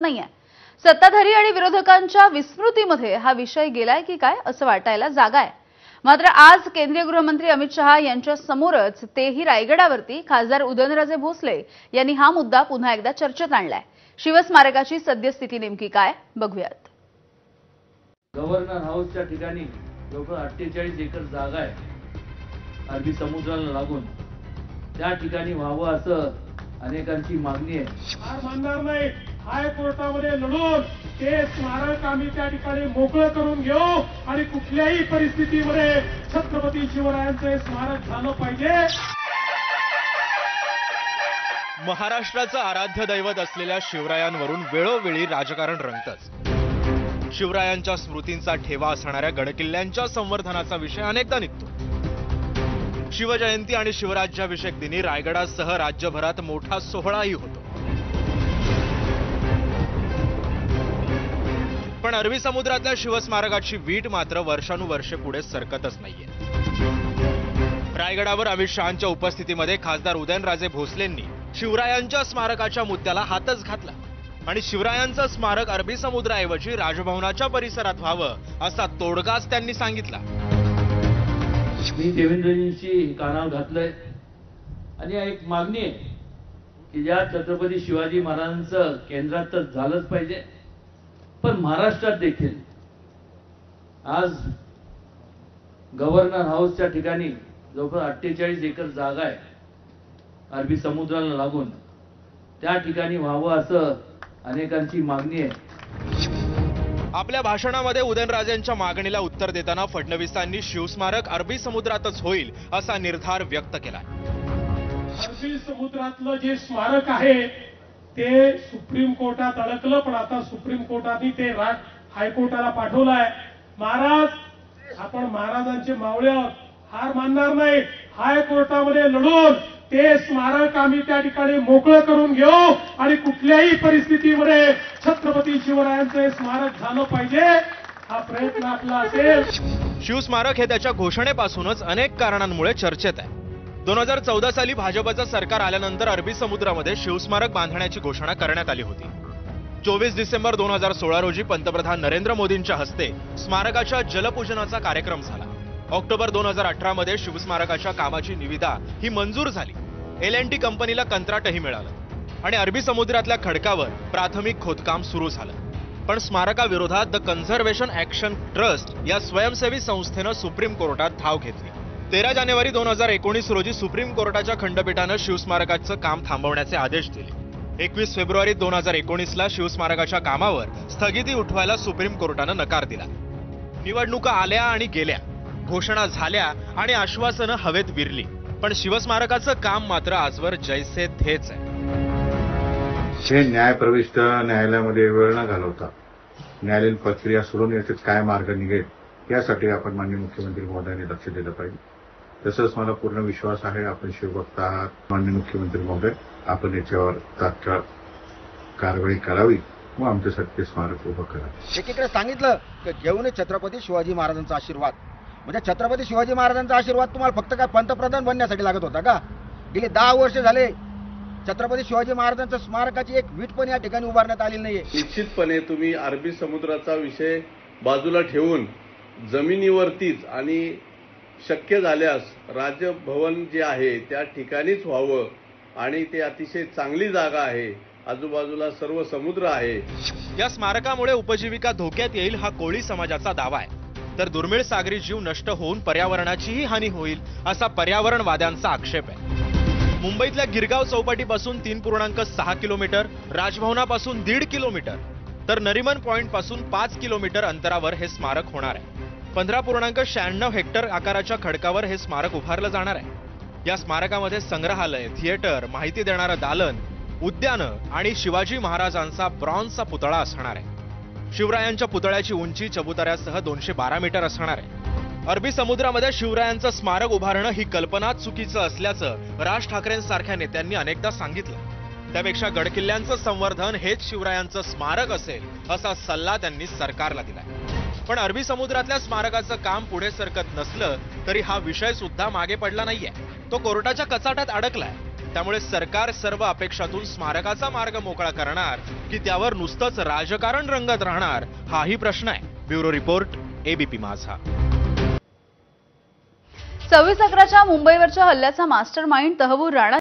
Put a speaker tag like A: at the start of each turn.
A: नाहीये। सत्ताधारी आणि विरोधकांच्या विस्मृतीमध्ये हा विषय गेलाय की काय असं वाटायला जागा आहे। मात्र आज केंद्रीय गृहमंत्री अमित शहा यांच्या समोरच तेही रायगडावरती खासदार उदयनराजे भोसले यांनी हा मुद्दा पुन्हा एकदा चर्चेत आणलाय। शिवस्मारकाची सद्यस्थिती नेमकी काय बघूयात।
B: गव्हर्नर हाऊसच्या ठिकाणी जवळपास 48 एकर जागा आहे अरबी समुद्राला लागून, त्या ठिकाणी व्हावं असं अनेकांची मागणी आहे।
C: हार मानणार नाही, हायकोर्टामध्ये लढून ते स्मारक आम्ही त्या ठिकाणी मोकळं करून घेऊ आणि कुठल्याही परिस्थितीमध्ये छत्रपती शिवरायांचे स्मारक झालं पाहिजे।
D: महाराष्ट्राचं आराध्य दैवत असलेल्या शिवरायांवरून वेळोवेळी राजकारण रंगतंच। शिवरायांच्या स्मृतींचा ठेवा असणाऱ्या गडकिल्ल्यांच्या संवर्धनाचा विषय अनेकदा निघतो। शिवजयंती आणि शिवराज्याभिषेक दिनी रायगडासह राज्यभरात मोठा सोहळाही होतो। पण अरबी समुद्रातल्या शिवस्मारकाची वीट मात्र वर्षानुवर्षे पुढे सरकतच नाहीये। रायगडावर अमित शहांच्या उपस्थितीमध्ये खासदार उदयनराजे भोसलेंनी शिवरायांच्या स्मारकाच्या मुद्द्याला हातच घातला आणि शिवरायांचं स्मारक अरबी समुद्राऐवजी राजभवनाच्या परिसरात व्हावं असा तोडगाच त्यांनी सांगितला।
B: मी देवेंद्रजींशी कानावर घातलंय आणि एक मागणी आहे की ज्या छत्रपती शिवाजी महाराजांचं केंद्रात तर झालंच पाहिजे, पण महाराष्ट्रात देखील आज गव्हर्नर हाऊसच्या ठिकाणी जवळपास 48 एकर जागा आहे अरबी समुद्राला लागून, त्या ठिकाणी व्हावं असं अनेकांची मागणी आहे।
D: आपल्या भाषणामध्ये उदयनराजेंच्या मागणीला उत्तर देताना फडणवीसांनी शिवस्मारक अरबी समुद्रातच होईल असा निर्धार व्यक्त केला।
C: अरबी समुद्रातलं जे स्मारक आहे ते सुप्रीम कोर्टात अडकलं, पण आता सुप्रीम कोर्टाने ते हायकोर्टाला पाठवलंय। महाराज, आपण महाराजांचे मावळे आहोत, हार मानणार नाही, हायकोर्टामध्ये लढून ते स्मारक आम्ही त्या ठिकाणी मोकळं करून घेऊ आणि कुठल्याही परिस्थितीमध्ये छत्रपती शिवरायांचे स्मारक झालं पाहिजे, हा प्रयत्न आपला असेल।
D: शिवस्मारक हे त्याच्या घोषणेपासूनच अनेक कारणांमुळे चर्चेत आहे। 2014 साली भाजपचं सरकार आल्यानंतर अरबी समुद्रामध्ये शिवस्मारक बांधण्याची घोषणा करण्यात आली होती। 24 डिसेंबर 2016 रोजी पंतप्रधान नरेंद्र मोदींच्या हस्ते स्मारकाच्या जलपूजनाचा कार्यक्रम झाला। ऑक्टोबर 2018 मध्ये शिवस्मारकाच्या कामाची निविदा ही मंजूर झाली। L&T कंपनीला कंत्राटही मिळालं आणि अरबी समुद्रातल्या खडकावर प्राथमिक खोदकाम सुरू झालं। पण स्मारकाविरोधात द कन्झर्वेशन ऍक्शन ट्रस्ट या स्वयंसेवी संस्थेनं सुप्रीम कोर्टात धाव घेतली। 13 जानेवारी 2019 रोजी सुप्रीम कोर्टाच्या खंडपीठानं शिवस्मारकाचं काम थांबवण्याचे आदेश दिले। 21 फेब्रुवारी 2019ला शिवस्मारकाच्या कामावर स्थगिती उठवायला सुप्रीम कोर्टानं नकार दिला। निवडणुका आल्या आणि गेल्या, घोषणा झाल्या आणि आश्वासनं हवेत विरली, पण शिवस्मारकाचं काम मात्र आजवर जैसे थेच आहे।
E: हे न्यायप्रविष्ट न्यायालयामध्ये वेळ न घालवता न्यायालयीन प्रक्रिया सोडून याच्यात काय मार्ग निघेल यासाठी आपण माननीय मुख्यमंत्री महोदयांनी लक्ष दिलं पाहिजे। तसंच मला पूर्ण विश्वास आहे आपण शिवभक्त आहात, माननीय मुख्यमंत्री महोदय, आपण याच्यावर तात्काळ कारवाई करावी व आमच्यासाठी स्मारक उभं करावं।
F: एकीकडे सांगितलं की घेऊन छत्रपती शिवाजी महाराजांचा आशीर्वाद, म्हणजे छत्रपती शिवाजी महाराजांचा आशीर्वाद तुम्हाला फक्त काय पंतप्रधान बनण्यासाठी लागत होता का? गेले 10 वर्ष झाले छत्रपती शिवाजी महाराजांच्या स्मारकाची एक वीट पण या ठिकाणी उभारण्यात आलेली नाहीये।
G: निश्चितपणे तुम्ही अरबी समुद्राचा विषय बाजूला ठेवून जमिनीवरतीच आणि शक्य झाल्यास राजभवन जे आहे त्या ठिकाणीच व्हावं आणि ते अतिशय चांगली जागा आहे, आजूबाजूला सर्व समुद्र आहे।
D: या स्मारकामुळे उपजीविका धोक्यात येईल हा कोळी समाजाचा दावा आहे, तर दुर्मिळ सागरी जीव नष्ट होऊन पर्यावरणाचीही हानी होईल असा पर्यावरणवाद्यांचा आक्षेप आहे। मुंबईतल्या गिरगाव चौपाटीपासून 3.6 किलोमीटर, राजभवनापासून 1.5 किलोमीटर तर नरिमन पॉइंट पासून 5 किलोमीटर अंतरावर हे स्मारक होणार आहे। 15.96 हेक्टर आकाराच्या खडकावर हे स्मारक उभारलं जाणार आहे। या स्मारकामध्ये संग्रहालय, थिएटर, माहिती देणारं दालन, उद्यानं आणि शिवाजी महाराजांचा ब्रॉन्झचा पुतळा असणार आहे। शिवरायांच्या पुतळ्याची उंची चबुतऱ्यासह 212 मीटर असणार आहे। अरबी समुद्रामध्ये शिवरायांचं स्मारक उभारणं ही कल्पना चुकीचं असल्याचं राज ठाकरेंसारख्या नेत्यांनी अनेकदा सांगितलं। त्यापेक्षा गडकिल्ल्यांचं संवर्धन हेच शिवरायांचं स्मारक असेल असा सल्ला त्यांनी सरकारला दिलाय। पण अरबी समुद्रातल्या स्मारकाचं काम पुढे सरकत नसलं तरी हा विषय सुद्धा मागे पडला नाहीये, तो कोर्टाच्या कचाट्यात अडकलाय। त्यामुळे सरकार सर्व अपेक्षातून स्मारकाचा मार्ग मोकळा करणार की त्यावर नुसतंच राजकारण रंगत राहणार, हाही प्रश्न आहे. ब्युरो रिपोर्ट, एबीपी माझा.
A: 26/11च्या मुंबईवरच्या हल्ल्याचा मास्टर माइंड तहव्वूर राणा